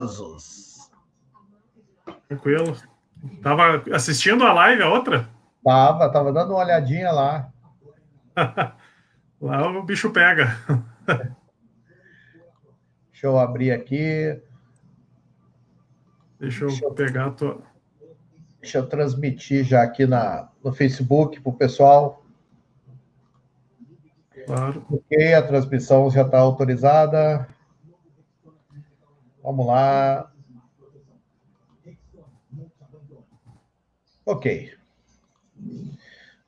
Jesus. Tranquilo. Tava assistindo a live, a outra? Tava dando uma olhadinha lá. Lá o bicho pega. Deixa eu abrir aqui. Deixa eu pegar a tua... Deixa eu transmitir já aqui no Facebook para o pessoal. Claro. Ok, a transmissão já está autorizada. Vamos lá. Ok.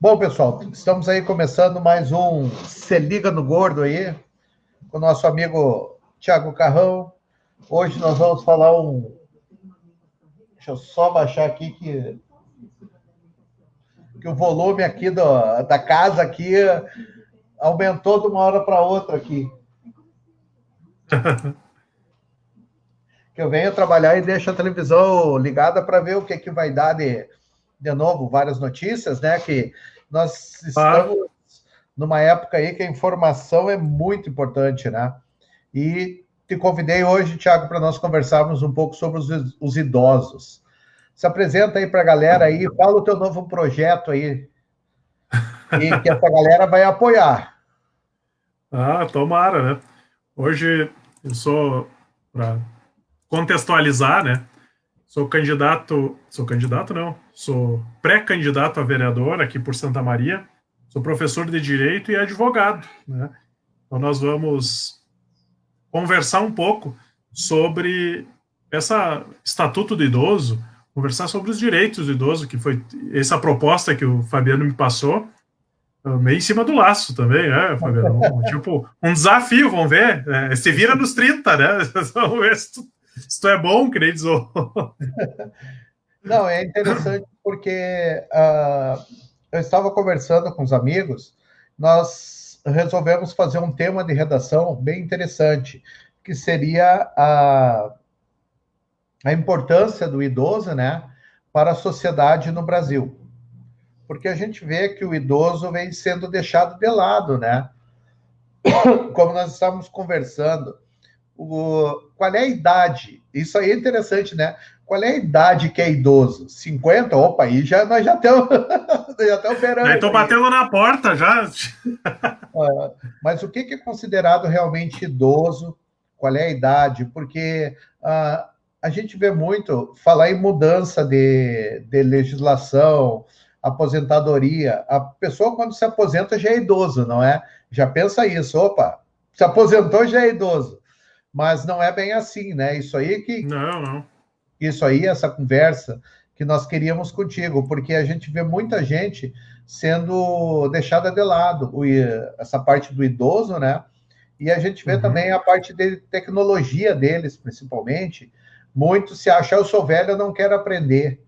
Bom, pessoal, estamos aí começando mais um Se Liga no Gordo aí, com o nosso amigo Thiago Carrão. Hoje nós vamos falar Deixa eu só baixar aqui que o volume aqui da casa aqui aumentou de uma hora para outra aqui. Que eu venho trabalhar e deixo a televisão ligada para ver o que vai dar de novo, várias notícias, né? Que nós estamos numa época aí que a informação é muito importante, né? E te convidei hoje, Thiago, para nós conversarmos um pouco sobre os idosos. Se apresenta aí para a galera aí, fala o teu novo projeto aí, e que essa galera vai apoiar. Tomara, né? Hoje eu sou, para contextualizar, né? Sou pré-candidato a vereador aqui por Santa Maria, sou professor de Direito e advogado, né? Então nós vamos conversar um pouco sobre Estatuto do Idoso, conversar sobre os direitos do idoso, que foi essa proposta que o Fabiano me passou, meio em cima do laço também, né, Fabiano? Tipo, um desafio, vamos ver. Se vira nos 30, né? Vamos ver se tu é bom, que nem diz o... Não, é interessante porque eu estava conversando com os amigos, nós resolvemos fazer um tema de redação bem interessante, que seria a importância do idoso, né, para a sociedade no Brasil. Porque a gente vê que o idoso vem sendo deixado de lado, né? Como nós estávamos conversando, qual é a idade? Isso aí é interessante, né? Qual é a idade que é idoso? 50? Opa, aí nós já estamos operando. Estou batendo na porta já. Mas o que é considerado realmente idoso? Qual é a idade? Porque a gente vê muito falar em mudança de legislação, aposentadoria. A pessoa, quando se aposenta, já é idoso, não é? Já pensa isso, opa, se aposentou, já é idoso. Mas não é bem assim, né? Isso aí Não. Isso aí, essa conversa que nós queríamos contigo, porque a gente vê muita gente sendo deixada de lado, essa parte do idoso, né? E a gente vê também a parte de tecnologia deles, principalmente. Muito se acha, eu sou velho, eu não quero aprender.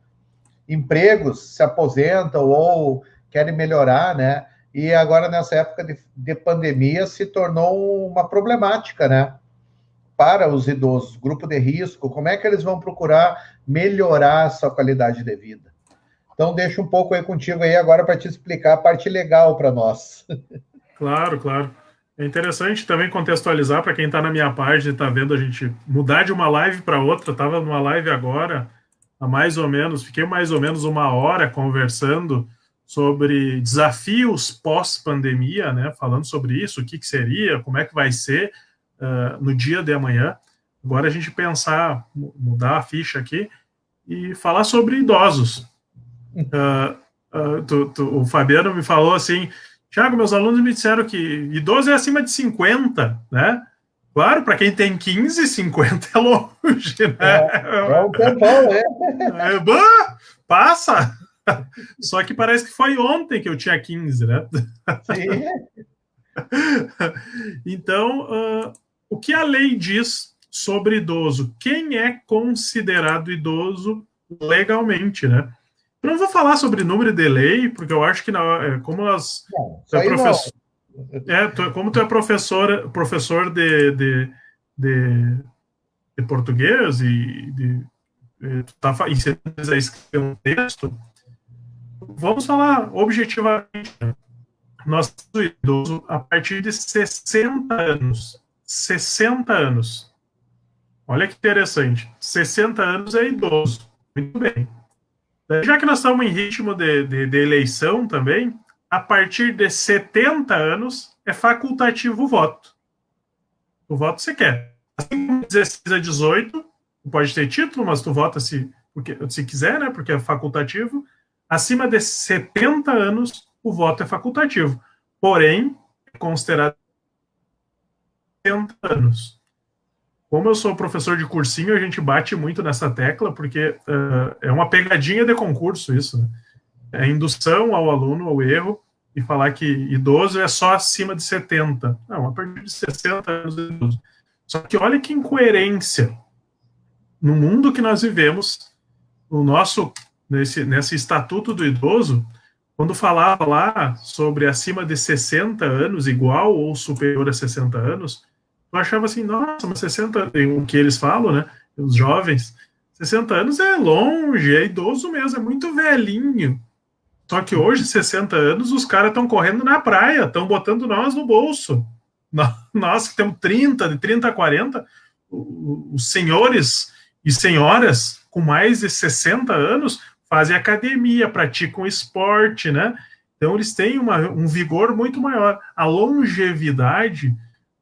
Empregos se aposentam ou querem melhorar, né? E agora, nessa época de pandemia, se tornou uma problemática, né? Para os idosos, grupo de risco, como é que eles vão procurar melhorar a sua qualidade de vida? Então, deixa um pouco aí contigo aí agora para te explicar a parte legal para nós. Claro. É interessante também contextualizar para quem está na minha página e está vendo a gente mudar de uma live para outra. Estava numa live agora, fiquei mais ou menos uma hora conversando sobre desafios pós-pandemia, né? Falando sobre isso, o que seria, como é que vai ser no dia de amanhã. Agora a gente pensar, mudar a ficha aqui e falar sobre idosos. O Fabiano me falou assim, Thiago, meus alunos me disseram que idoso é acima de 50, né? Claro, para quem tem 15, 50 é longe, né? É um tempão, né? Passa! Só que parece que foi ontem que eu tinha 15, né? Sim. Então, o que a lei diz sobre idoso? Quem é considerado idoso legalmente, né? Eu não vou falar sobre número de lei, porque eu acho que como nós... como tu é professor de português e tu está ensinando a escrever um texto, vamos falar objetivamente. Nós temos idoso a partir de 60 anos. 60 anos. Olha que interessante. 60 anos é idoso. Muito bem. Já que nós estamos em ritmo de eleição também, a partir de 70 anos é facultativo o voto. O voto você quer. Assim como 16 a 18, pode ter título, mas tu vota se quiser, né? Porque é facultativo. Acima de 70 anos, o voto é facultativo. Porém, é considerado 70 anos. Como eu sou professor de cursinho, a gente bate muito nessa tecla, porque é uma pegadinha de concurso isso, né? É indução ao aluno ao erro e falar que idoso é só acima de 70. Não, a partir de 60 anos é idoso. Só que olha que incoerência. No mundo que nós vivemos, no nosso, nesse estatuto do idoso, quando falava lá sobre acima de 60 anos, igual ou superior a 60 anos, eu achava assim, nossa, mas 60, o que eles falam, né? Os jovens, 60 anos é longe, é idoso mesmo, é muito velhinho. Só que hoje, 60 anos, os caras estão correndo na praia, estão botando nós no bolso. Nós que temos 30, de 30 a 40, os senhores e senhoras com mais de 60 anos fazem academia, praticam esporte, né? Então, eles têm um vigor muito maior. A longevidade,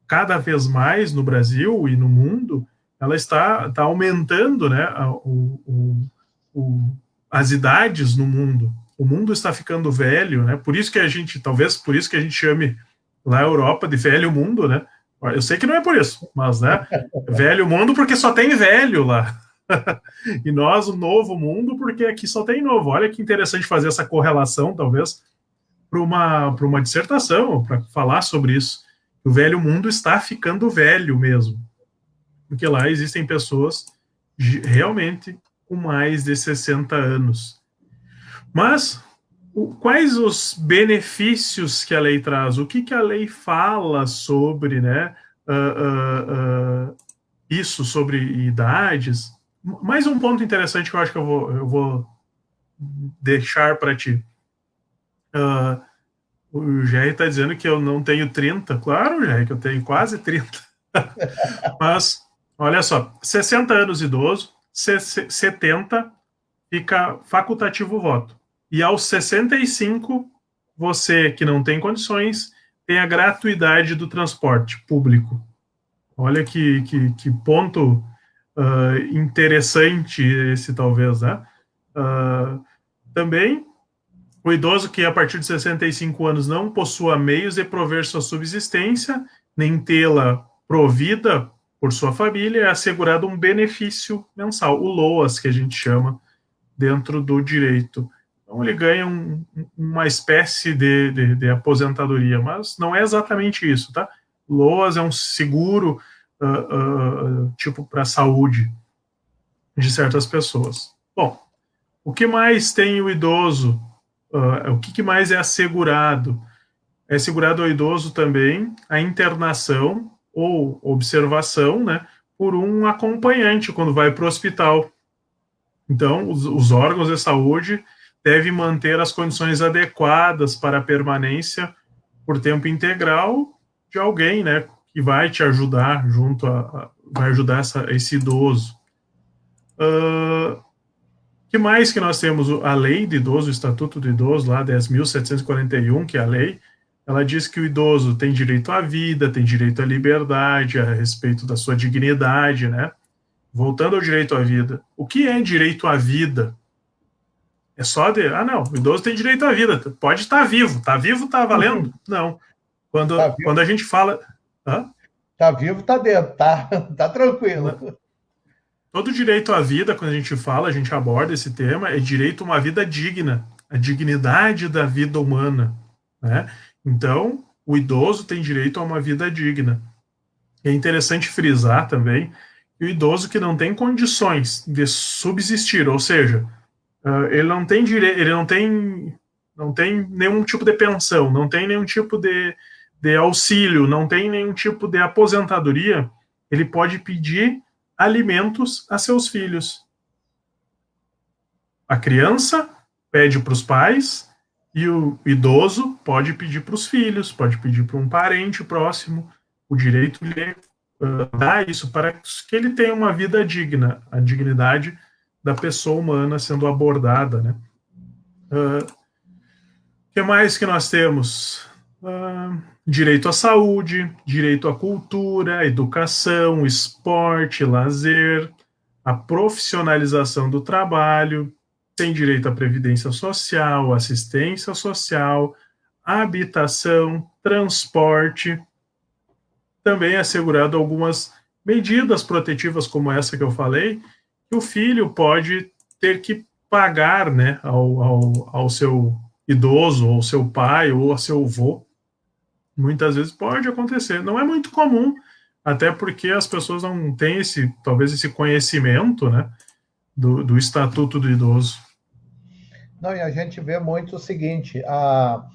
cada vez mais no Brasil e no mundo, ela está aumentando, né? As idades no mundo. O mundo está ficando velho, né? Por isso que a gente, talvez por isso que a gente chame lá a Europa de velho mundo, né? Eu sei que não é por isso, mas, né? Velho mundo porque só tem velho lá. E nós, o novo mundo, porque aqui só tem novo. Olha que interessante fazer essa correlação, talvez, para uma dissertação, para falar sobre isso. O velho mundo está ficando velho mesmo. Porque lá existem pessoas realmente com mais de 60 anos. Mas quais os benefícios que a lei traz? O que a lei fala sobre, né, isso, sobre idades? Mais um ponto interessante que eu acho que eu vou deixar para ti. O Jair está dizendo que eu não tenho 30. Claro, Jair, que eu tenho quase 30. Mas, olha só, 60 anos idoso, 70 fica facultativo o voto. E aos 65, você que não tem condições, tem a gratuidade do transporte público. Olha que ponto interessante esse, talvez, né? Também, o idoso que a partir de 65 anos não possua meios de prover sua subsistência, nem tê-la provida por sua família, é assegurado um benefício mensal, o LOAS, que a gente chama, dentro do direito. Então, ele ganha uma espécie de aposentadoria, mas não é exatamente isso, tá? LOAS é um seguro, tipo, para a saúde de certas pessoas. Bom, o que mais tem o idoso? O que mais é assegurado? É assegurado ao idoso também a internação ou observação, né, por um acompanhante quando vai para o hospital. Então, os órgãos de saúde devem manter as condições adequadas para a permanência por tempo integral de alguém, né, que vai te ajudar vai ajudar esse idoso. Que mais que nós temos? A lei do idoso, o Estatuto do Idoso, lá 10.741, que é a lei, ela diz que o idoso tem direito à vida, tem direito à liberdade, a respeito da sua dignidade, né? Voltando ao direito à vida. O que é direito à vida? É só não, o idoso tem direito à vida, pode estar vivo, tá valendo? Não. Quando a gente fala... Tá vivo, tá dentro, tá tranquilo. Todo direito à vida, quando a gente aborda esse tema, é direito a uma vida digna, a dignidade da vida humana, né? Então, o idoso tem direito a uma vida digna. É interessante frisar também que o idoso que não tem condições de subsistir, ou seja, ele não tem direito, ele não tem nenhum tipo de pensão, não tem nenhum tipo de auxílio, não tem nenhum tipo de aposentadoria, ele pode pedir alimentos a seus filhos. A criança pede para os pais e o idoso pode pedir para os filhos, pode pedir para um parente próximo. O direito lhe dar isso para que ele tenha uma vida digna, a dignidade da pessoa humana sendo abordada, né? Que mais que nós temos? Direito à saúde, direito à cultura, educação, esporte, lazer, a profissionalização do trabalho, tem direito à previdência social, assistência social, habitação, transporte, também é assegurado algumas medidas protetivas como essa que eu falei, que o filho pode ter que pagar, né, ao seu idoso, ou seu pai, ou ao seu avô. Muitas vezes pode acontecer. Não é muito comum, até porque as pessoas não têm talvez esse conhecimento, né, do Estatuto do Idoso. Não, e a gente vê muito o seguinte, a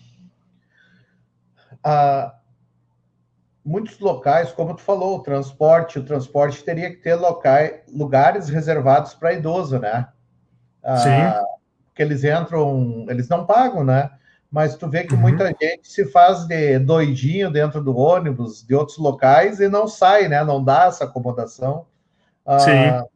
muitos locais, como tu falou, o transporte teria que ter lugares reservados para idoso, né? Sim. Porque eles não pagam, né? Mas tu vê que muita Uhum. gente se faz de doidinho dentro do ônibus, de outros locais, e não sai, né? Não dá essa acomodação. Sim.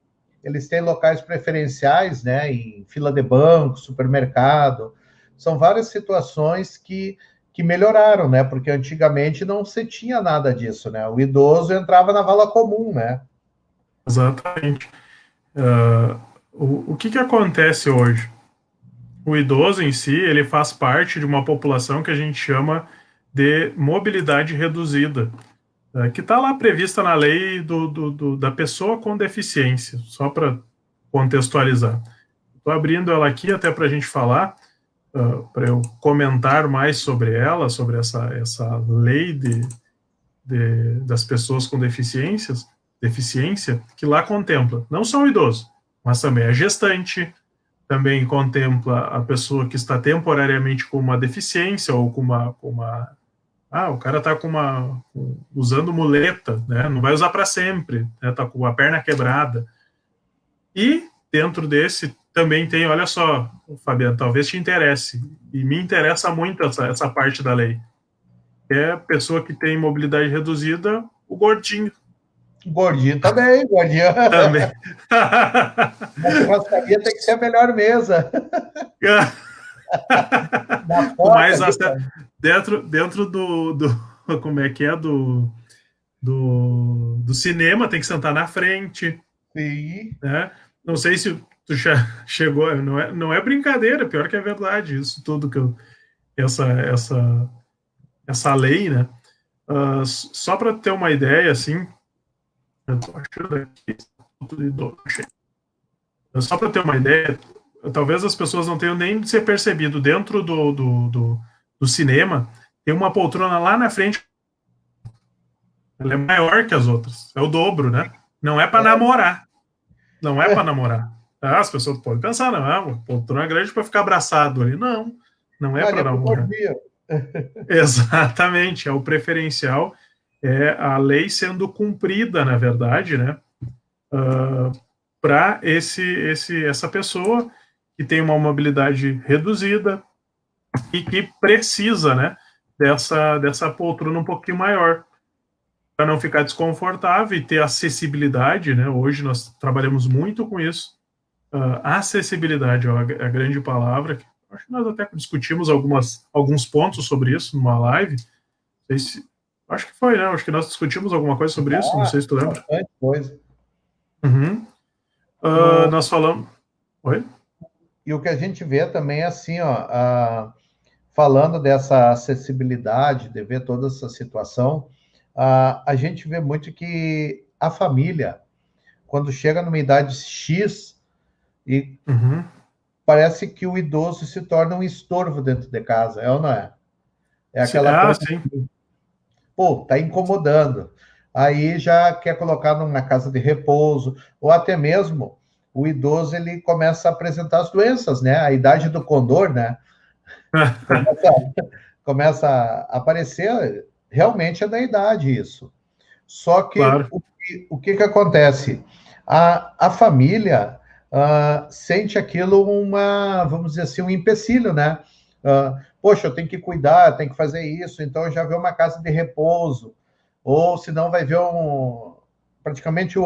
Eles têm locais preferenciais, né? Em fila de banco, supermercado. São várias situações que melhoraram, né? Porque antigamente não se tinha nada disso, né? O idoso entrava na vala comum, né? Exatamente. O que acontece hoje? O idoso em si, ele faz parte de uma população que a gente chama de mobilidade reduzida, que está lá prevista na lei da pessoa com deficiência, só para contextualizar. Estou abrindo ela aqui até para a gente falar, para eu comentar mais sobre ela, sobre essa lei das pessoas com deficiência, que lá contempla não só o idoso, mas também a gestante, também contempla a pessoa que está temporariamente com uma deficiência ou com uma o cara está usando muleta, né? Não vai usar para sempre, né? Tá com a perna quebrada. E dentro desse também tem, olha só, Fabiano, talvez te interesse, e me interessa muito essa parte da lei. É a pessoa que tem mobilidade reduzida, o gordinho. Gordinho também, gordinho. Também. Na churrascaria tem que ser a melhor mesa. Na Com porta mais ali, acesso. Dentro como é que é? Do cinema, tem que sentar na frente. sim. Né? Não sei se tu já chegou, não é brincadeira, pior que é verdade, isso tudo essa lei, né? Só para ter uma ideia, assim, eu tô achando aqui, só para ter uma ideia, talvez as pessoas não tenham nem se percebido, dentro do cinema, tem uma poltrona lá na frente, ela é maior que as outras, é o dobro, né? Não é para namorar, não é para namorar. As pessoas podem pensar, não, a poltrona é grande para ficar abraçado ali. Não, não é Ali para é pro namorar. gordinho. Exatamente, é o preferencial, é a lei sendo cumprida, na verdade, né? Para essa pessoa que tem uma mobilidade reduzida e que precisa, né, dessa poltrona um pouquinho maior, para não ficar desconfortável e ter acessibilidade, né? Hoje nós trabalhamos muito com isso. Acessibilidade é a grande palavra. Acho que nós até discutimos alguns pontos sobre isso numa live. Acho que foi, né? Acho que nós discutimos alguma coisa sobre isso, não sei se tu lembra. Bastante coisa. Uhum. O, Nós falamos. Oi? e o que a gente vê também é assim, ó, falando dessa acessibilidade, de ver toda essa situação, a gente vê muito que a família, quando chega numa idade X, e Uhum. parece que o idoso se torna um estorvo dentro de casa, é ou não é? É aquela coisa Sim. que, pô, tá incomodando. Aí já quer colocar numa casa de repouso, ou até mesmo o idoso ele começa a apresentar as doenças, né? A idade do condor, né? Começa, começa a aparecer, realmente é da idade isso. Só que Claro. o que acontece? A família sente aquilo vamos dizer assim, um empecilho, né? Poxa, eu tenho que cuidar, tenho que fazer isso, então já vê uma casa de repouso, ou senão vai ver praticamente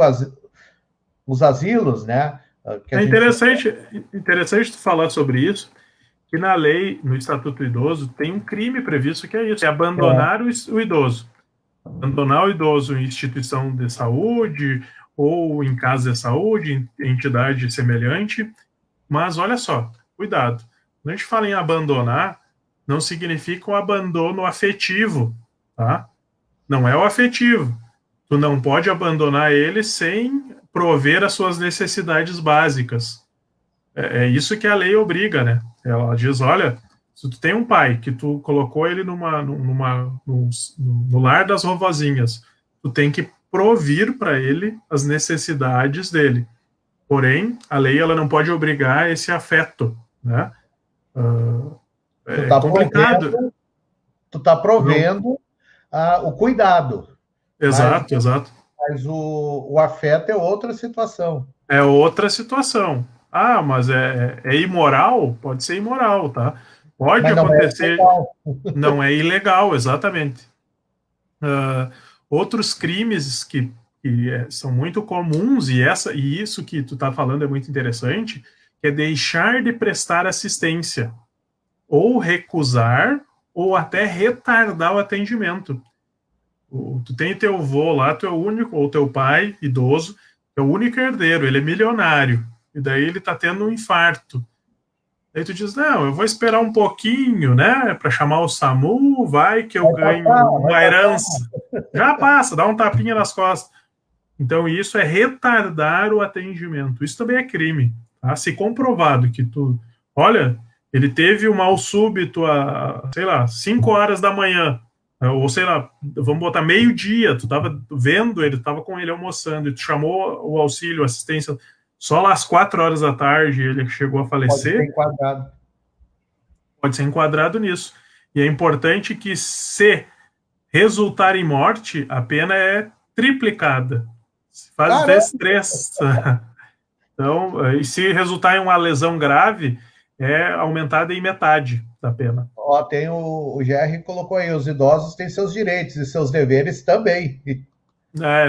os asilos, né? Que a É gente... interessante tu falar sobre isso, que na lei, no Estatuto do Idoso, tem um crime previsto que é isso, é abandonar o idoso. Abandonar o idoso em instituição de saúde ou em casa de saúde, em entidade semelhante. Mas olha só, cuidado. Quando a gente fala em abandonar, não significa o abandono afetivo, tá? Não é o afetivo. Tu não pode abandonar ele sem prover as suas necessidades básicas. É isso que a lei obriga, né? Ela diz, olha, se tu tem um pai que tu colocou ele no lar das vovozinhas, tu tem que provir para ele as necessidades dele. Porém, a lei ela não pode obrigar esse afeto, né? É complicado. Tu tá provendo o cuidado. Exato, exato. Mas o afeto é outra situação. É outra situação. Ah, mas é imoral? Pode ser imoral, tá? Pode mas acontecer. Não é ilegal, exatamente. Outros crimes que são muito comuns, e isso que tu está falando é muito interessante, que é deixar de prestar assistência, ou recusar, ou até retardar o atendimento. Tu tem teu avô lá, tu é o único, ou teu pai, idoso, é o único herdeiro, ele é milionário, e daí ele tá tendo um infarto. Aí tu diz, não, eu vou esperar um pouquinho, né, para chamar o SAMU, vai que eu ganho uma herança. Já passa, dá um tapinha nas costas. Então isso é retardar o atendimento. Isso também é crime, tá? Se comprovado que tu, olha, ele teve um mal súbito a, sei lá, 5 horas da manhã, ou sei lá, vamos botar meio-dia, tu estava vendo ele, estava com ele almoçando, e tu chamou o auxílio, assistência, só lá às 4 horas da tarde ele chegou a falecer. Pode ser enquadrado. Pode ser enquadrado nisso. E é importante que, se resultar em morte, a pena é triplicada. Se faz vezes 3. Então, e se resultar em uma lesão grave, é aumentada em metade da pena. Ó, tem o GR colocou aí, os idosos têm seus direitos e seus deveres também.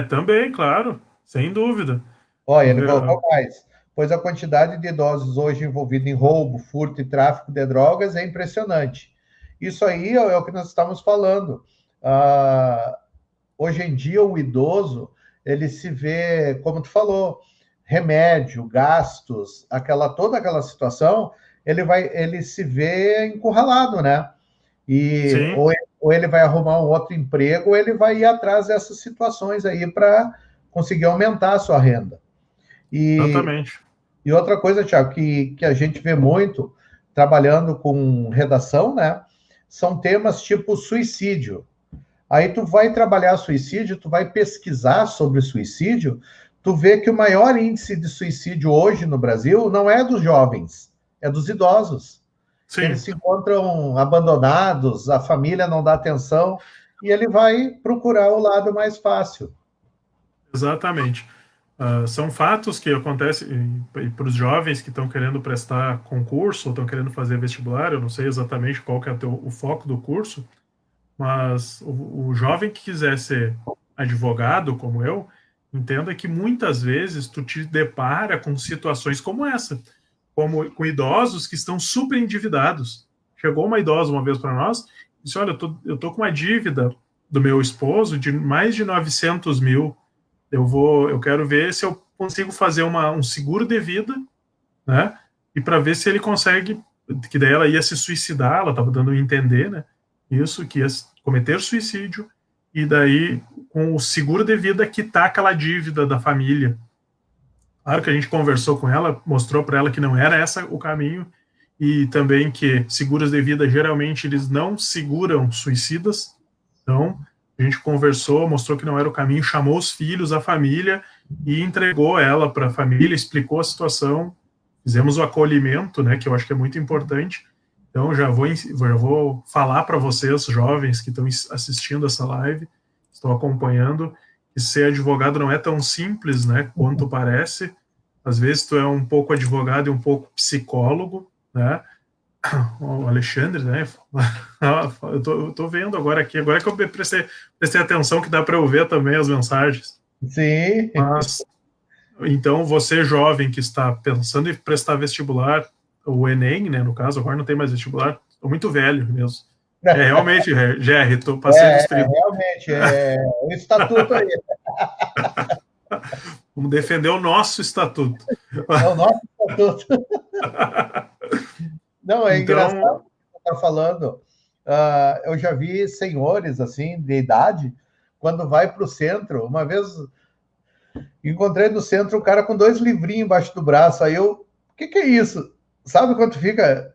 Também, claro, sem dúvida. Ó, ele colocou mais. Pois a quantidade de idosos hoje envolvidos em roubo, furto e tráfico de drogas é impressionante. Isso aí é o que nós estamos falando. Hoje em dia, o idoso, ele se vê, como tu falou, remédio, gastos, toda aquela situação, ele se vê encurralado, né? E ou ele vai arrumar um outro emprego, ou ele vai ir atrás dessas situações aí para conseguir aumentar a sua renda. Exatamente. E outra coisa, Thiago, que a gente vê muito trabalhando com redação, né? São temas tipo suicídio. Aí tu vai trabalhar suicídio, tu vai pesquisar sobre suicídio, tu vê que o maior índice de suicídio hoje no Brasil não é dos jovens, é dos idosos. Sim. Eles se encontram abandonados, a família não dá atenção, e ele vai procurar o lado mais fácil. Exatamente. São fatos que acontecem para os jovens que estão querendo prestar concurso ou estão querendo fazer vestibular. Eu não sei exatamente qual que é o foco do curso, mas o jovem que quiser ser advogado, como eu, entenda que muitas vezes tu te depara com situações como essa, como com idosos que estão super endividados. Chegou uma idosa uma vez para nós e disse, olha, eu tô com uma dívida do meu esposo de mais de 900 mil. Eu quero ver se eu consigo fazer um seguro de vida, né? E para ver se ele consegue, que daí ela ia se suicidar, ela estava dando a entender, né? Isso, que ia cometer suicídio, e daí, com o seguro de vida, quitar aquela dívida da família. Claro que a gente conversou com ela, mostrou para ela que não era esse o caminho, e também que seguros de vida, geralmente, eles não seguram suicidas. Então, a gente conversou, mostrou que não era o caminho, chamou os filhos, a família, e entregou ela para a família, explicou a situação, fizemos o acolhimento, né, que eu acho que é muito importante. Então, já vou falar para vocês, jovens que estão assistindo essa live, estão acompanhando, que ser advogado não é tão simples, né, quanto parece. Às vezes tu é um pouco advogado e um pouco psicólogo, né? O Alexandre, né? Eu tô vendo agora aqui, agora que eu prestei atenção, que dá para eu ver também as mensagens. Sim. Mas, então, você jovem que está pensando em prestar vestibular, o Enem, né, no caso, agora não tem mais vestibular, estou muito velho mesmo. Realmente, Jerry, passei dos 30. Realmente, o estatuto aí. Vamos defender o nosso estatuto. É o nosso estatuto. Não, é engraçado Então, o que você está falando. Eu já vi senhores, assim, de idade, quando vai para o centro. Uma vez encontrei no centro um cara com 2 livrinhos embaixo do braço. Aí eu, o que é isso? Sabe quando fica?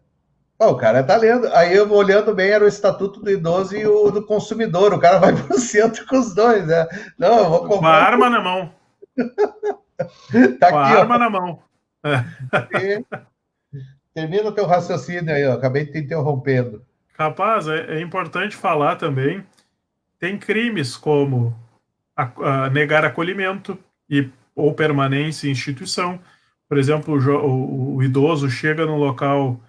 O cara tá lendo. Aí eu olhando bem, era o Estatuto do Idoso e o do Consumidor. O cara vai para o centro com os dois, né? Não, eu vou com a comprar. arma na mão. Tá Com a aqui, ó. arma na mão. E termina o teu raciocínio aí, ó. Acabei te interrompendo. Rapaz, é importante falar também. Tem crimes como a negar acolhimento ou permanência em instituição. Por exemplo, o idoso chega no local,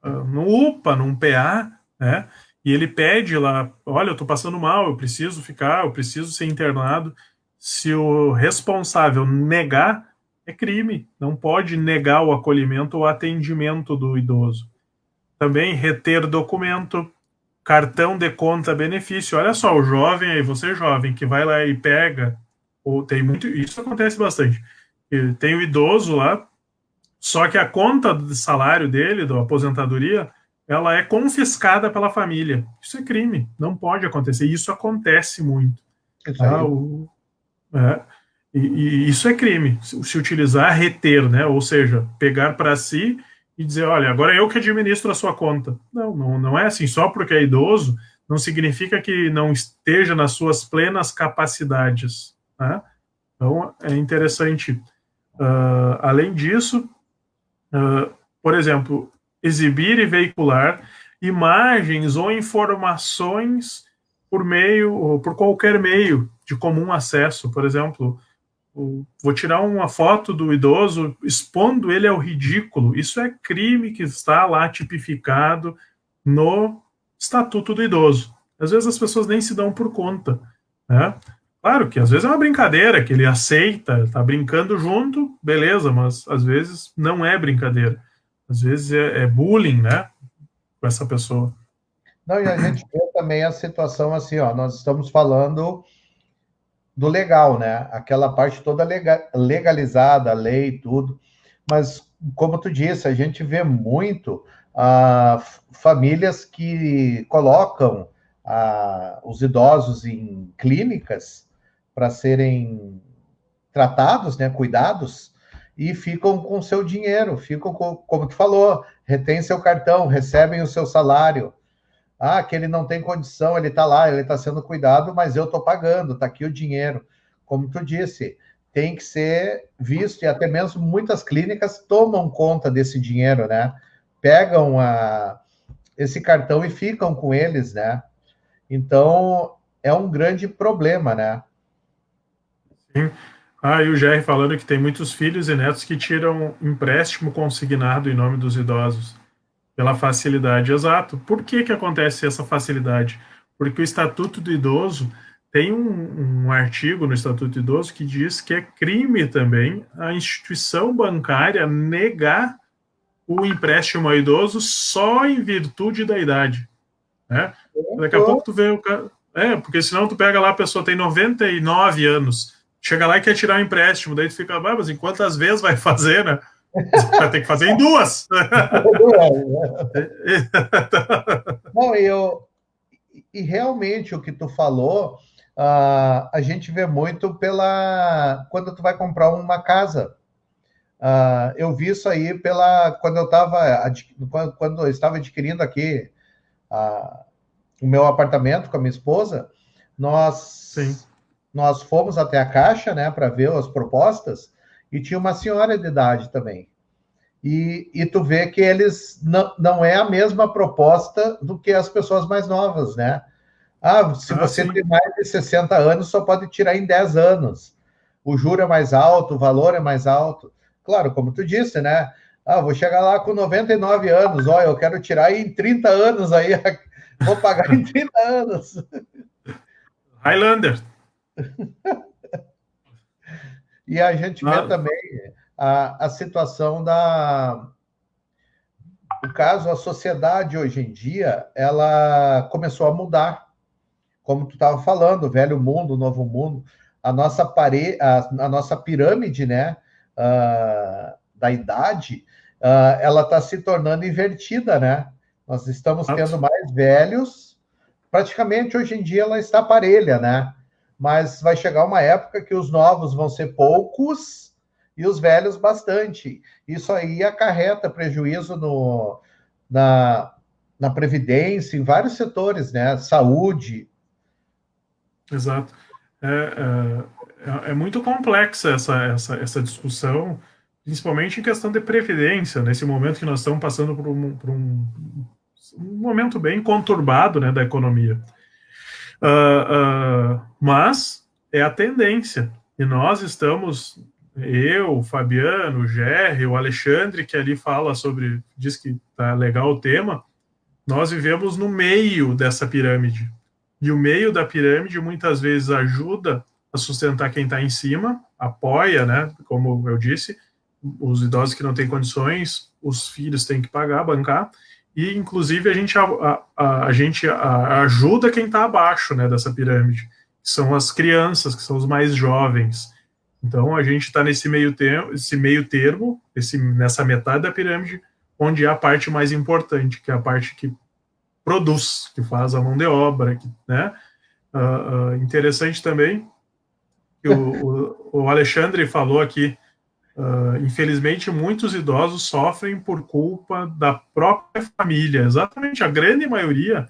no UPA, num PA, né? E ele pede lá, olha, eu estou passando mal, eu preciso ficar, eu preciso ser internado. Se o responsável negar, é crime. Não pode negar o acolhimento ou atendimento do idoso. Também reter documento, cartão de conta benefício. Olha só, o jovem aí, você jovem, que vai lá e pega, ou tem muito, isso acontece bastante. Tem o idoso lá, só que a conta de salário dele, da aposentadoria, ela é confiscada pela família. Isso é crime, não pode acontecer. Isso acontece muito. Isso Tá? aí. É, e isso é crime, se utilizar, reter, né? Ou seja, pegar para si e dizer, olha, agora eu que administro a sua conta. Não é assim, só porque é idoso, não significa que não esteja nas suas plenas capacidades. Né? Então, é interessante. Além disso, por exemplo, exibir e veicular imagens ou informações por meio, ou por qualquer meio de comum acesso. Por exemplo, vou tirar uma foto do idoso expondo ele ao ridículo. Isso é crime que está lá tipificado no Estatuto do Idoso. Às vezes as pessoas nem se dão por conta, né? Claro que às vezes é uma brincadeira que ele aceita, está brincando junto, beleza, mas às vezes não é brincadeira. Às vezes é bullying, né, com essa pessoa. Não, e a gente vê também a situação assim, ó, nós estamos falando do legal, né? Aquela parte toda legalizada, a lei e tudo. Mas, como tu disse, a gente vê muito famílias que colocam os idosos em clínicas para serem tratados, né, cuidados, e ficam com seu dinheiro, ficam com, como tu falou, retém seu cartão, recebem o seu salário. Que ele não tem condição, ele está lá, ele está sendo cuidado, mas eu estou pagando, está aqui o dinheiro. Como tu disse, tem que ser visto, e até mesmo muitas clínicas tomam conta desse dinheiro, né? Pegam esse cartão e ficam com eles, né? Então, é um grande problema, né? Sim. E o Jerry falando que tem muitos filhos e netos que tiram empréstimo consignado em nome dos idosos. Pela facilidade, exato. Por que que acontece essa facilidade? Porque o Estatuto do Idoso tem um artigo no Estatuto do Idoso que diz que é crime também a instituição bancária negar o empréstimo ao idoso só em virtude da idade, né? Daqui a pouco tu vê o cara... porque senão tu pega lá, a pessoa tem 99 anos, chega lá e quer tirar um empréstimo, daí tu fica, mas em quantas vezes vai fazer, né? Vai ter que fazer em duas. Não, e realmente o que tu falou, a gente vê muito quando tu vai comprar uma casa. Eu vi isso aí quando eu estava adquirindo aqui o meu apartamento com a minha esposa, Sim. nós fomos até a Caixa, né, para ver as propostas, e tinha uma senhora de idade também. E tu vê que eles não é a mesma proposta do que as pessoas mais novas, né? Se você Sim. tem mais de 60 anos, só pode tirar em 10 anos. O juro é mais alto, o valor é mais alto. Claro, como tu disse, né? Vou chegar lá com 99 anos, olha, eu quero tirar em 30 anos aí, vou pagar em 30 anos. Highlander. E a gente vê também a situação da... O caso, a sociedade hoje em dia, ela começou a mudar. Como tu estava falando, o velho mundo, o novo mundo, a nossa pirâmide, né, da idade, ela está se tornando invertida, né? Nós estamos tendo mais velhos, praticamente hoje em dia ela está parelha, né? Mas vai chegar uma época que os novos vão ser poucos e os velhos bastante. Isso aí acarreta prejuízo na previdência, em vários setores, né? Saúde. Exato. É muito complexa essa discussão, principalmente em questão de previdência, nesse momento que nós estamos passando por um momento bem conturbado, né, da economia. Mas é a tendência. E nós estamos, eu, o Fabiano, o Gerry, o Alexandre, que ali fala sobre, diz que tá legal o tema, nós vivemos no meio dessa pirâmide. E o meio da pirâmide muitas vezes ajuda a sustentar quem está em cima, apoia, né? Como eu disse, os idosos que não têm condições, os filhos têm que pagar, bancar, e inclusive a gente ajuda quem está abaixo, né, dessa pirâmide, que são as crianças, que são os mais jovens. Então a gente está nesse meio termo, nessa metade da pirâmide, onde é a parte mais importante, que é a parte que produz, que faz a mão de obra, né? Interessante também que o Alexandre falou aqui, infelizmente muitos idosos sofrem por culpa da própria família, exatamente, a grande maioria,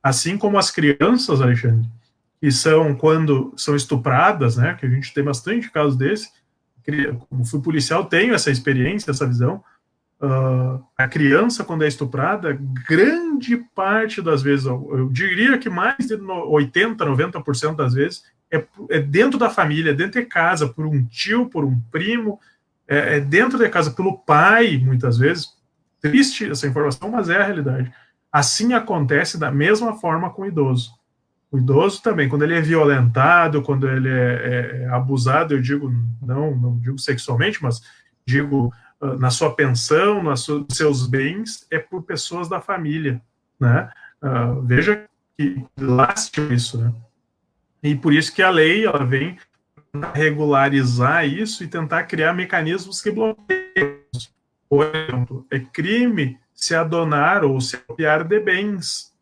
assim como as crianças, Alexandre, que são, quando são estupradas, né, que a gente tem bastante casos desse, como fui policial, tenho essa experiência, essa visão. A criança, quando é estuprada, grande parte das vezes, eu diria que mais de 80%, 90% das vezes, é dentro da família, dentro de casa, por um tio, por um primo, é dentro de casa, pelo pai, muitas vezes. Triste essa informação, mas é a realidade. Assim acontece da mesma forma com o idoso. O idoso também, quando ele é violentado, quando ele é abusado, eu digo, não digo sexualmente, mas digo na sua pensão, nos seus bens, é por pessoas da família, né? Veja que lastro isso, né? E por isso que a lei, ela vem regularizar isso e tentar criar mecanismos que bloqueiam. Por exemplo, é crime se adonar ou se apropriar de bens.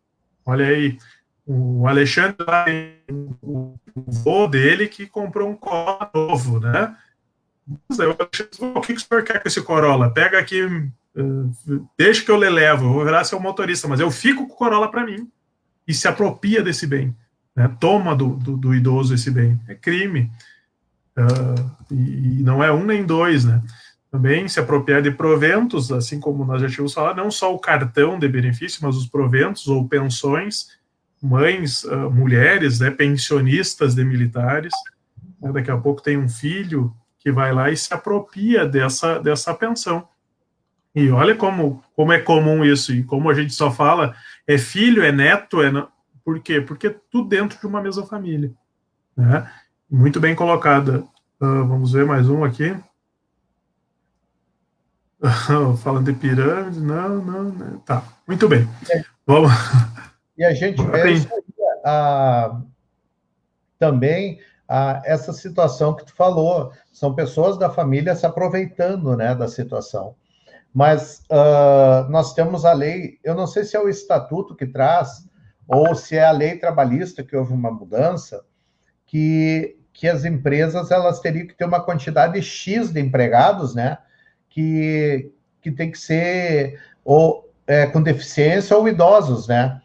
Olha aí, o Alexandre, o vô dele que comprou um Corolla novo, né? O que o senhor quer com esse Corolla? Pega aqui, deixa que eu lhe levo, eu vou virar seu motorista, mas eu fico com o Corolla para mim. E se apropria desse bem, né? Toma do idoso esse bem. É crime. E não é um nem dois, né? Também se apropriar de proventos, assim como nós já tínhamos falado, não só o cartão de benefício, mas os proventos ou pensões, mães, mulheres, né, pensionistas de militares, né, daqui a pouco tem um filho que vai lá e se apropria dessa pensão. E olha como é comum isso, e como a gente só fala, é filho, é neto, por quê? Porque é tudo dentro de uma mesma família, né? Muito bem colocada. Vamos ver mais um aqui. Falando de pirâmide, não. Tá, muito bem. Vamos. E a gente vê isso aí, também essa situação que tu falou. São pessoas da família se aproveitando, né, da situação. Mas nós temos a lei, eu não sei se é o estatuto que traz, ou se é a lei trabalhista que houve uma mudança, que as empresas elas teriam que ter uma quantidade X de empregados, né, que tem que ser com deficiência ou idosos, né,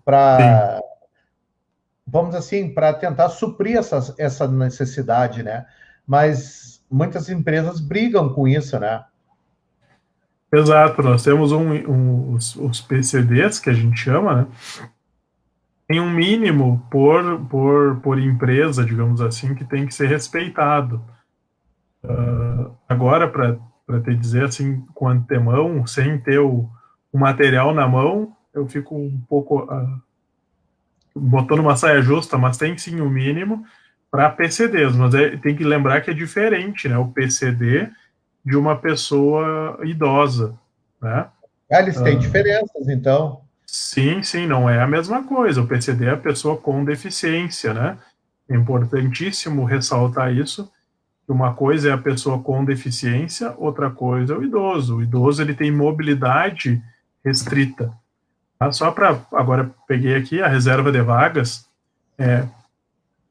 para, vamos assim, para tentar suprir essa necessidade, né, mas muitas empresas brigam com isso, né. Exato, nós temos os PCDs, que a gente chama, né, tem um mínimo por empresa, digamos assim, que tem que ser respeitado. Agora, para te dizer assim, com antemão, sem ter o material na mão, eu fico um pouco botando uma saia justa, mas tem sim o mínimo. para PCDs, mas tem que lembrar que é diferente, né? O PCD de uma pessoa idosa, né? Eles têm diferenças, então. Sim, sim, não é a mesma coisa. O PCD é a pessoa com deficiência, né? É importantíssimo ressaltar isso. Uma coisa é a pessoa com deficiência, outra coisa é o idoso. O idoso ele tem mobilidade restrita. Tá? Só para agora peguei aqui a reserva de vagas.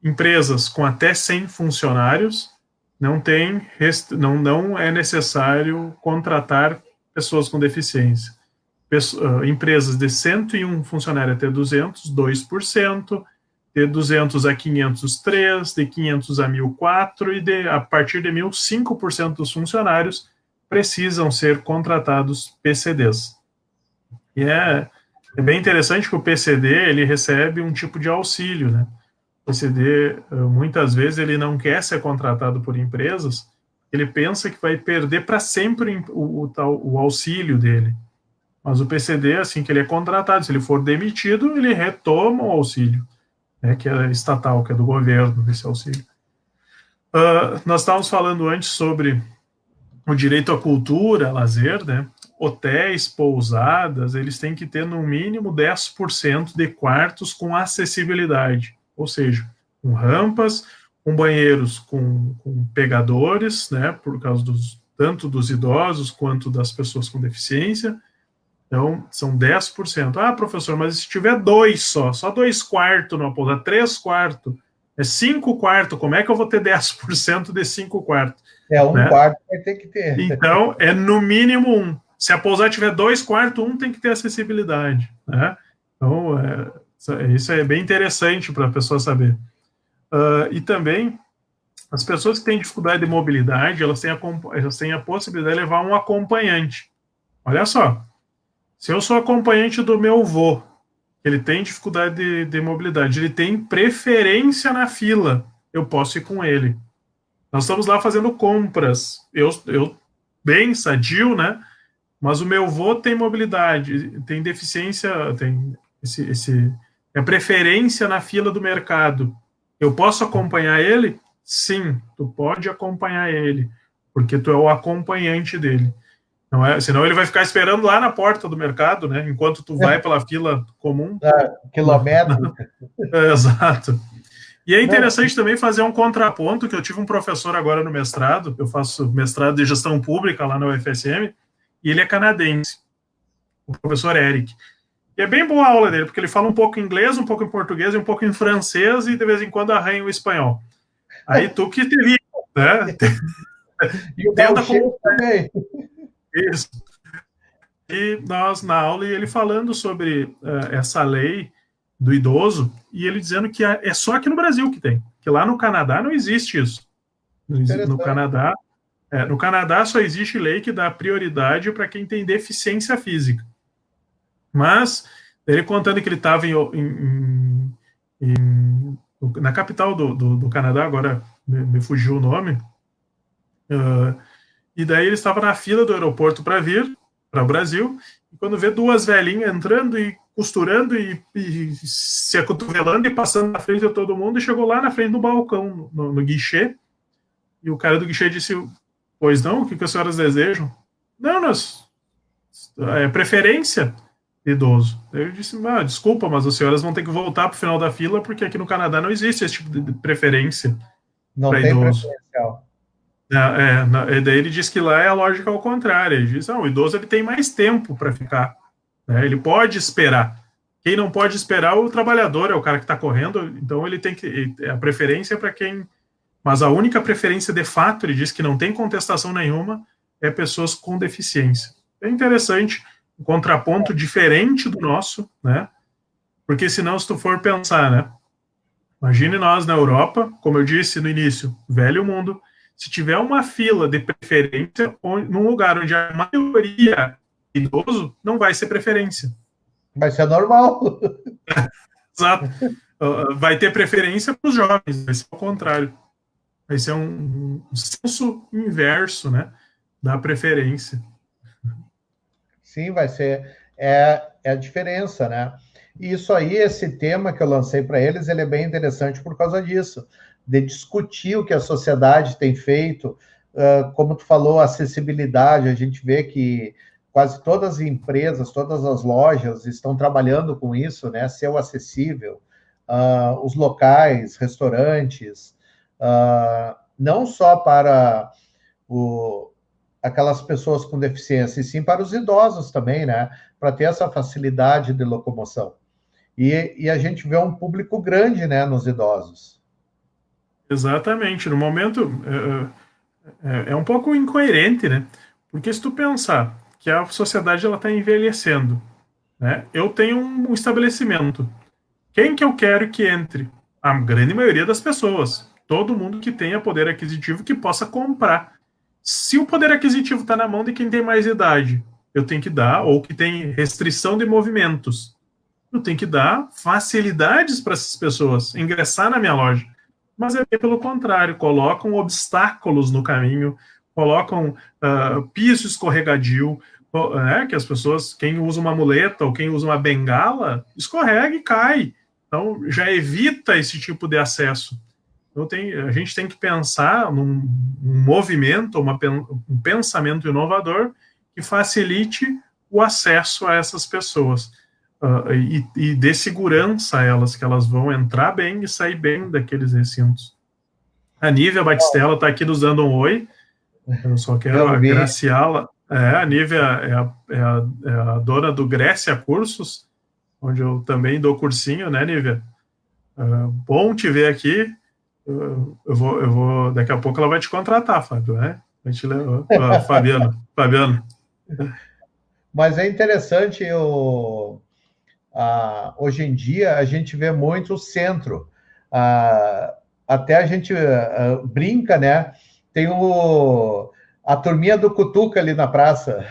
Empresas com até 100 funcionários não é necessário contratar pessoas com deficiência. Empresas de 101 funcionários até 200, 2%, de 200 a 500, 3%, de 500 a 1.000, 4%, e a partir de 1.000, 5% dos funcionários precisam ser contratados PCDs. E é bem interessante que o PCD ele recebe um tipo de auxílio, né? O PCD, muitas vezes, ele não quer ser contratado por empresas, ele pensa que vai perder para sempre o auxílio dele. Mas o PCD, assim que ele é contratado, se ele for demitido, ele retoma o auxílio, né, que é estatal, que é do governo, esse auxílio. Nós estávamos falando antes sobre o direito à cultura, lazer, né? Hotéis, pousadas, eles têm que ter no mínimo 10% de quartos com acessibilidade, ou seja, com rampas, com banheiros com pegadores, né, por causa tanto dos idosos quanto das pessoas com deficiência. Então, são 10%. Ah, professor, mas se tiver só 2 quartos numa pousada, 3 quartos, 5 quartos, como é que eu vou ter 10% de 5 quartos? Um quarto vai ter que ter. Então, é no mínimo 1. Se a pousada tiver 2 quartos, 1 tem que ter acessibilidade, né? Então, isso é bem interessante para a pessoa saber. E também, as pessoas que têm dificuldade de mobilidade, elas têm a possibilidade de levar um acompanhante. Olha só, se eu sou acompanhante do meu avô, ele tem dificuldade de mobilidade, ele tem preferência na fila, eu posso ir com ele. Nós estamos lá fazendo compras, eu bem sadio, né? Mas o meu avô tem mobilidade, tem deficiência, tem a preferência na fila do mercado. Eu posso acompanhar ele? Sim, tu pode acompanhar ele, porque tu é o acompanhante dele. Não é, senão ele vai ficar esperando lá na porta do mercado, né? Enquanto tu vai pela fila comum. Quilométrica. Exato. E é interessante também fazer um contraponto, que eu tive um professor agora no mestrado, eu faço mestrado de gestão pública lá na UFSM, e ele é canadense, o professor Eric. E é bem boa a aula dele, porque ele fala um pouco em inglês, um pouco em português, um pouco em francês, e de vez em quando arranha o espanhol. Aí tu que te vira, né? E o gauchês também. Isso. E nós, na aula, ele falando sobre essa lei do idoso, e ele dizendo que é só aqui no Brasil que tem, que lá no Canadá não existe isso. No Canadá só existe lei que dá prioridade para quem tem deficiência física. Mas, ele contando que ele estava na capital do Canadá, agora me fugiu o nome, e daí ele estava na fila do aeroporto para vir para o Brasil, e quando vê duas velhinhas entrando e costurando e se acotovelando e passando na frente de todo mundo, e chegou lá na frente do balcão, no guichê, e o cara do guichê disse, pois não, o que as senhoras desejam? Não, é preferência de idoso. Eu disse, desculpa, mas as senhoras vão ter que voltar para o final da fila, porque aqui no Canadá não existe esse tipo de preferência para idoso. Preferencial. E daí ele diz que lá é a lógica ao contrário. Ele diz, o idoso ele tem mais tempo para ficar. Né? Ele pode esperar. Quem não pode esperar é o trabalhador, é o cara que está correndo, então ele tem que... A preferência é para quem... Mas a única preferência, de fato, ele diz que não tem contestação nenhuma, é pessoas com deficiência. É interessante, um contraponto diferente do nosso, né? Porque senão, se tu for pensar, né? Imagine nós na Europa, como eu disse no início, velho mundo, se tiver uma fila de preferência num lugar onde a maioria é idoso, não vai ser preferência. Vai ser normal. Exato. Vai ter preferência para os jovens, vai ser o contrário. Vai ser um senso inverso, né, da preferência. Sim, vai ser. É a diferença, né? E isso aí, esse tema que eu lancei para eles, ele é bem interessante por causa disso. de discutir o que a sociedade tem feito. Como tu falou, acessibilidade, a gente vê que quase todas as empresas, todas as lojas estão trabalhando com isso, né? Ser o acessível, os locais, restaurantes, não só para aquelas pessoas com deficiência, e sim para os idosos também, né? Para ter essa facilidade de locomoção. E a gente vê um público grande, né, nos idosos. Exatamente. No momento, é um pouco incoerente, né? Porque se tu pensar que a sociedade ela está envelhecendo, né? Eu tenho um estabelecimento. Quem que eu quero que entre? A grande maioria das pessoas. Todo mundo que tenha poder aquisitivo que possa comprar. Se o poder aquisitivo está na mão de quem tem mais idade, eu tenho que dar, ou que tem restrição de movimentos, eu tenho que dar facilidades para essas pessoas ingressar na minha loja. Mas é pelo contrário, colocam obstáculos no caminho, colocam piso escorregadio, né, que as pessoas, quem usa uma muleta ou quem usa uma bengala, escorrega e cai. Então, já evita esse tipo de acesso. Então, a gente tem que pensar num movimento, um pensamento inovador que facilite o acesso a essas pessoas. E dê segurança a elas, que elas vão entrar bem e sair bem daqueles recintos. A Nívia Batistella está aqui nos dando um oi. Eu só quero agraciá-la. A Nívia é a dona do Grécia Cursos, onde eu também dou cursinho, né, Nívia? Bom te ver aqui. Eu vou, daqui a pouco ela vai te contratar, Fábio, né? Fabiano. Mas é interessante, hoje em dia a gente vê muito o centro. Até a gente brinca, né? Tem a turminha do Cutuca ali na praça.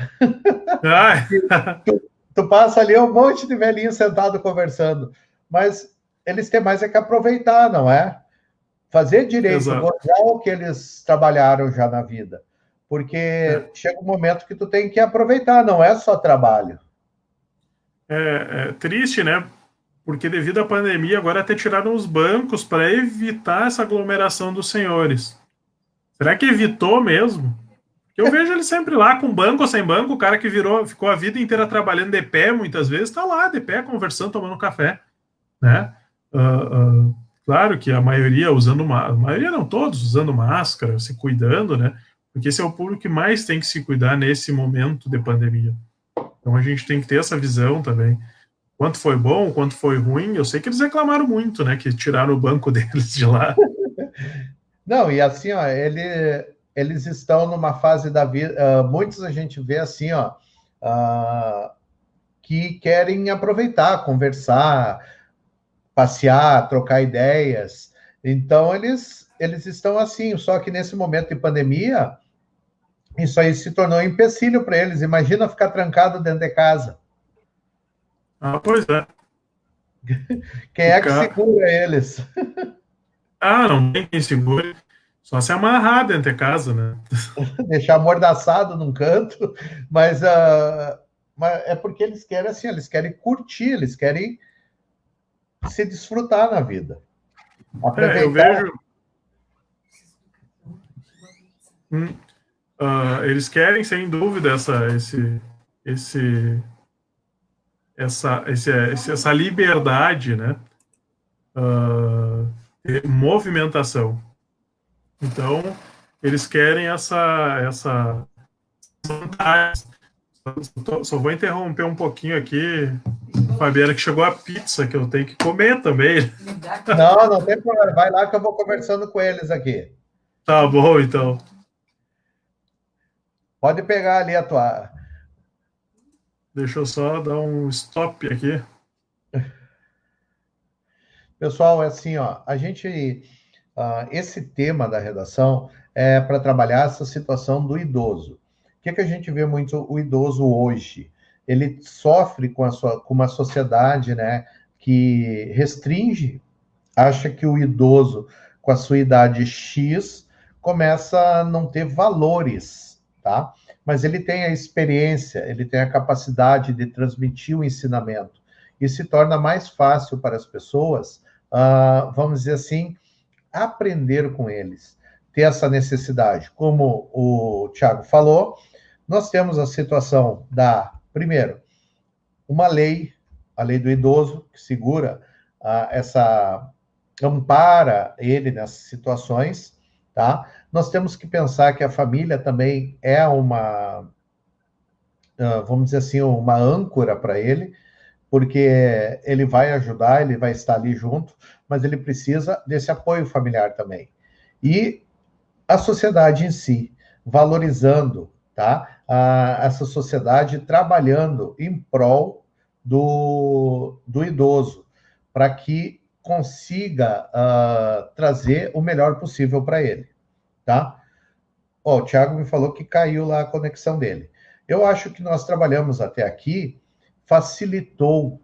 Tu passa ali, um monte de velhinho sentado conversando. Mas eles têm mais que aproveitar, não é? Fazer direito, gozar o que eles trabalharam já na vida. Porque chega um momento que tu tem que aproveitar, não é só trabalho. É triste, né? Porque devido à pandemia, agora até tiraram os bancos para evitar essa aglomeração dos senhores. Será que evitou mesmo? Porque eu vejo ele sempre lá, com banco ou sem banco, o cara que ficou a vida inteira trabalhando de pé, muitas vezes, está lá de pé, conversando, tomando café, né? Claro que a maioria a maioria não, todos usando máscara, se cuidando, né? Porque esse é o público que mais tem que se cuidar nesse momento de pandemia. Então a gente tem que ter essa visão também. Quanto foi bom, quanto foi ruim, eu sei que eles reclamaram muito, né? Que tiraram o banco deles de lá. Não, e assim, ó, eles estão numa fase da vida, muitos a gente vê assim, ó, que querem aproveitar, conversar, passear, trocar ideias. Então, eles estão assim, só que nesse momento de pandemia, isso aí se tornou um empecilho para eles. Imagina ficar trancado dentro de casa. Pois é. Quem é que segura eles? Não tem quem segure. Só se amarrar dentro de casa, né? Deixar amordaçado num canto. Mas é porque eles querem assim, eles querem curtir, eles querem se desfrutar na vida. Eu vejo... eles querem, sem dúvida, essa liberdade, né? De movimentação. Então, eles querem essa vantagem. Só vou interromper um pouquinho aqui, Fabiana, que chegou a pizza, que eu tenho que comer também. Não tem problema. Vai lá que eu vou conversando com eles aqui. Tá bom, então. Pode pegar ali a tua... Deixa eu só dar um stop aqui. Pessoal, é assim, ó, a gente... esse tema da redação é para trabalhar essa situação do idoso. O que a gente vê muito o idoso hoje? Ele sofre com uma sociedade, né, que restringe, acha que o idoso, com a sua idade X, começa a não ter valores, tá? Mas ele tem a experiência, ele tem a capacidade de transmitir o ensinamento. E se torna mais fácil para as pessoas, vamos dizer assim, aprender com eles, ter essa necessidade. Como o Thiago falou, nós temos a situação primeiro, uma lei, a lei do idoso, que segura ampara ele nessas situações, tá? Nós temos que pensar que a família também é vamos dizer assim, uma âncora para ele, porque ele vai ajudar, ele vai estar ali junto, mas ele precisa desse apoio familiar também. E a sociedade em si, valorizando, tá? Essa sociedade trabalhando em prol do idoso, para que consiga trazer o melhor possível para ele, tá? O Thiago me falou que caiu lá a conexão dele. Eu acho que nós trabalhamos até aqui, facilitou,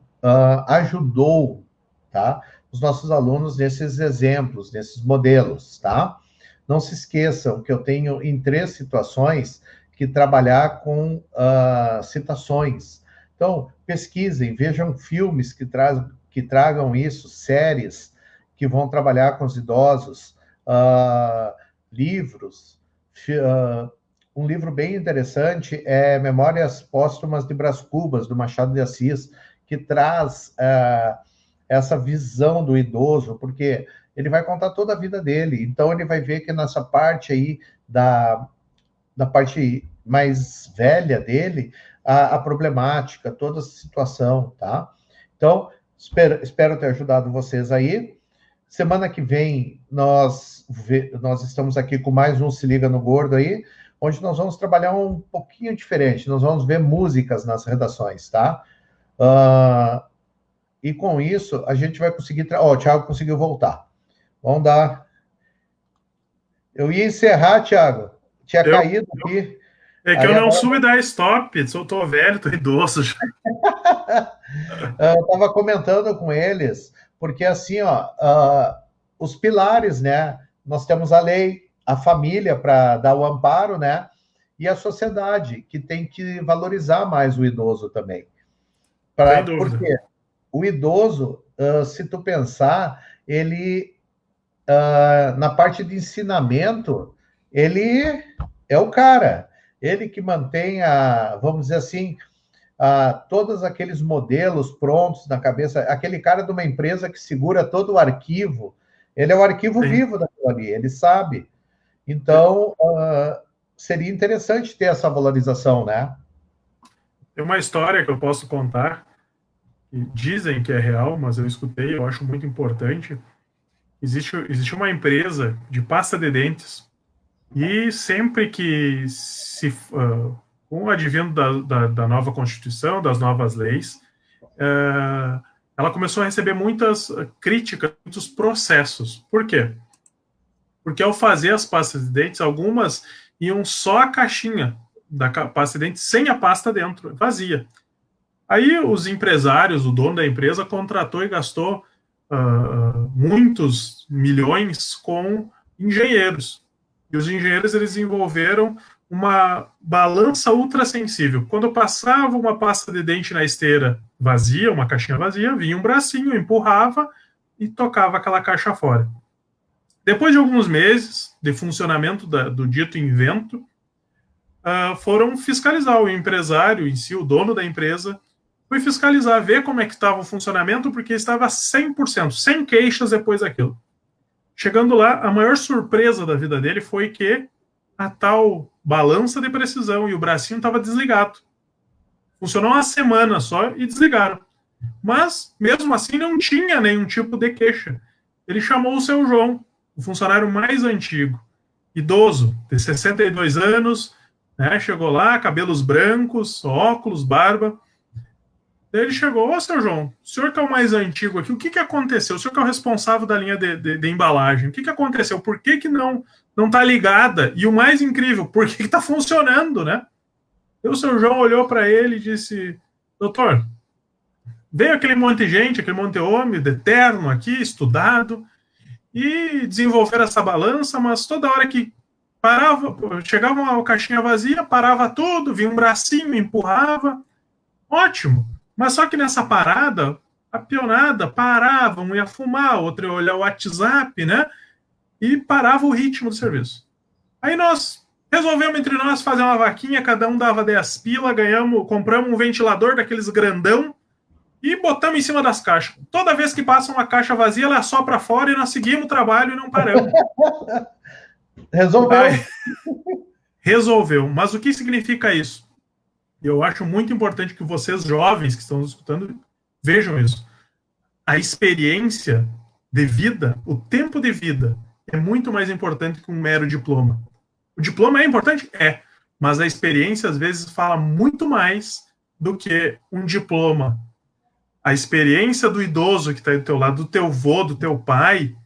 ajudou, tá? Os nossos alunos nesses exemplos, nesses modelos, tá? Não se esqueçam que eu tenho em 3 situações que trabalhar com citações. Então, pesquisem, vejam filmes que tragam isso, séries que vão trabalhar com os idosos, livros. Um livro bem interessante é Memórias Póstumas de Brás Cubas, do Machado de Assis, que traz essa visão do idoso, porque ele vai contar toda a vida dele. Então, ele vai ver que nessa parte aí, da parte mais velha dele, a problemática, toda a situação, tá? Então, espero ter ajudado vocês aí. Semana que vem, nós estamos aqui com mais um Se Liga no Gordo aí, onde nós vamos trabalhar um pouquinho diferente. Nós vamos ver músicas nas redações, tá? E com isso, a gente vai conseguir... o Thiago conseguiu voltar. Vamos dar... Eu ia encerrar, Thiago. Tinha caído aqui. É que aí eu não soube dar stop. Tô velho, tô idoso já. Eu estava comentando com eles, porque assim, os pilares, né? Nós temos a lei, a família para dar o amparo, né? E a sociedade, que tem que valorizar mais o idoso também. Porque o idoso, se tu pensar, ele, na parte de ensinamento, ele é o cara. Ele que mantém, vamos dizer assim, todos aqueles modelos prontos na cabeça. Aquele cara de uma empresa que segura todo o arquivo, ele é o arquivo vivo daquilo ali, ele sabe. Então, seria interessante ter essa valorização, né? Tem uma história que eu posso contar, que dizem que é real, mas eu escutei, eu acho muito importante. Existe uma empresa de pasta de dentes, e sempre que com o advento da nova Constituição, das novas leis, ela começou a receber muitas críticas, muitos processos. Por quê? Porque ao fazer as pastas de dentes, algumas iam só a caixinha da pasta de dentes, sem a pasta dentro, vazia. Aí os empresários, o dono da empresa, contratou e gastou muitos milhões com engenheiros. E os engenheiros, eles desenvolveram uma balança ultrassensível. Quando passava uma pasta de dente na esteira vazia, uma caixinha vazia, vinha um bracinho, empurrava e tocava aquela caixa fora. Depois de alguns meses de funcionamento do dito invento, foram fiscalizar. O empresário em si, o dono da empresa, foi fiscalizar, ver como é que estava o funcionamento, porque estava 100%, sem queixas depois daquilo. Chegando lá, a maior surpresa da vida dele foi que a tal balança de precisão e o bracinho estava desligado. Funcionou uma semana só e desligaram. Mas, mesmo assim, não tinha nenhum tipo de queixa. Ele chamou o seu João, o funcionário mais antigo, idoso, de 62 anos, né, chegou lá, cabelos brancos, óculos, barba. Daí ele chegou: ô, seu João, o senhor que é o mais antigo aqui, o que aconteceu? O senhor que é o responsável da linha de embalagem, o que aconteceu? Por que não está ligada? E o mais incrível, por que está funcionando, né? E o seu João olhou para ele e disse: doutor, veio aquele monte de gente, aquele monte de homem, de terno aqui, estudado, e desenvolveram essa balança, mas toda hora que parava, chegava uma caixinha vazia, parava tudo, vinha um bracinho, empurrava. Ótimo. Mas só que nessa parada, a pionada parava, um ia fumar, outro ia olhar o WhatsApp, né? e parava o ritmo do serviço. Aí nós resolvemos entre nós fazer uma vaquinha, cada um dava 10 pila, compramos um ventilador daqueles grandão e botamos em cima das caixas. Toda vez que passa uma caixa vazia, ela sopra fora e nós seguimos o trabalho e não paramos. Resolveu. Aí, resolveu. Mas o que significa isso? Eu acho muito importante que vocês, jovens que estão nos escutando, vejam isso. A experiência de vida, o tempo de vida, é muito mais importante que um mero diploma. O diploma é importante? É. Mas a experiência, às vezes, fala muito mais do que um diploma. A experiência do idoso que está do teu lado, do teu avô, do teu pai,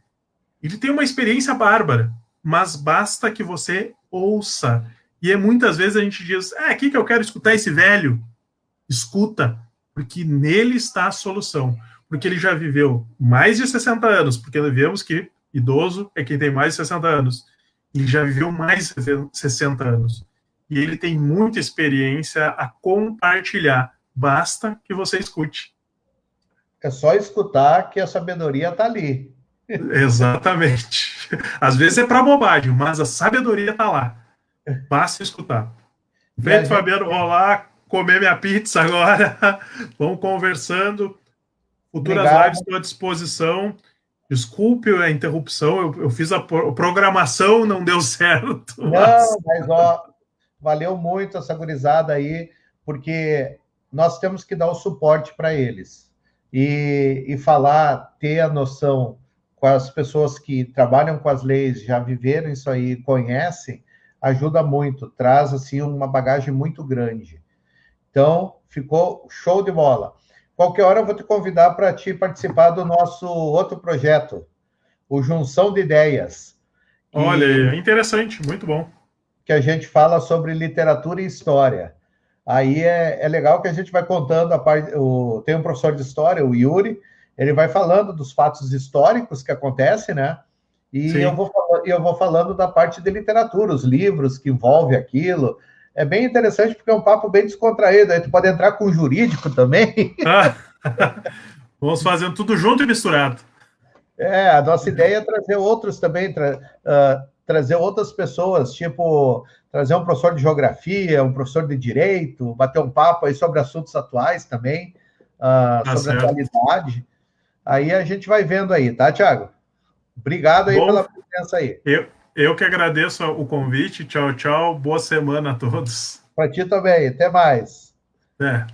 ele tem uma experiência bárbara, mas basta que você ouça. E muitas vezes a gente diz, aqui que eu quero escutar esse velho. Escuta, porque nele está a solução. Porque ele já viveu mais de 60 anos, porque nós vemos que idoso é quem tem mais de 60 anos. Ele já viveu mais de 60 anos. E ele tem muita experiência a compartilhar. Basta que você escute. É só escutar que a sabedoria está ali. Exatamente. Às vezes é para bobagem, mas a sabedoria está lá. Basta escutar. Feito, Fabiano, vou lá comer minha pizza agora. Vamos conversando. Futuras lives estou à disposição. Desculpe a interrupção, eu fiz a programação, não deu certo. Mas ó, valeu muito essa gurizada aí, porque nós temos que dar o suporte para eles. E falar, ter a noção com as pessoas que trabalham com as leis, já viveram isso aí, conhecem, ajuda muito, traz assim uma bagagem muito grande. Então, ficou show de bola. Qualquer hora eu vou te convidar para te participar do nosso outro projeto, o Junção de Ideias. Olha, interessante, muito bom. Que a gente fala sobre literatura e história. Aí é legal que a gente vai contando a parte. Tem um professor de história, o Yuri, ele vai falando dos fatos históricos que acontecem, né? E eu vou falando da parte de literatura, os livros que envolvem aquilo. É bem interessante porque é um papo bem descontraído. Aí tu pode entrar com o jurídico também. Vamos fazendo tudo junto e misturado. A nossa ideia é trazer outros também, trazer outras pessoas, tipo, trazer um professor de geografia, um professor de direito, bater um papo aí sobre assuntos atuais também, sobre a atualidade. Aí a gente vai vendo aí, tá, Thiago? Obrigado aí pela presença aí. Eu que agradeço o convite. Tchau, tchau. Boa semana a todos. Para ti também. Até mais. É.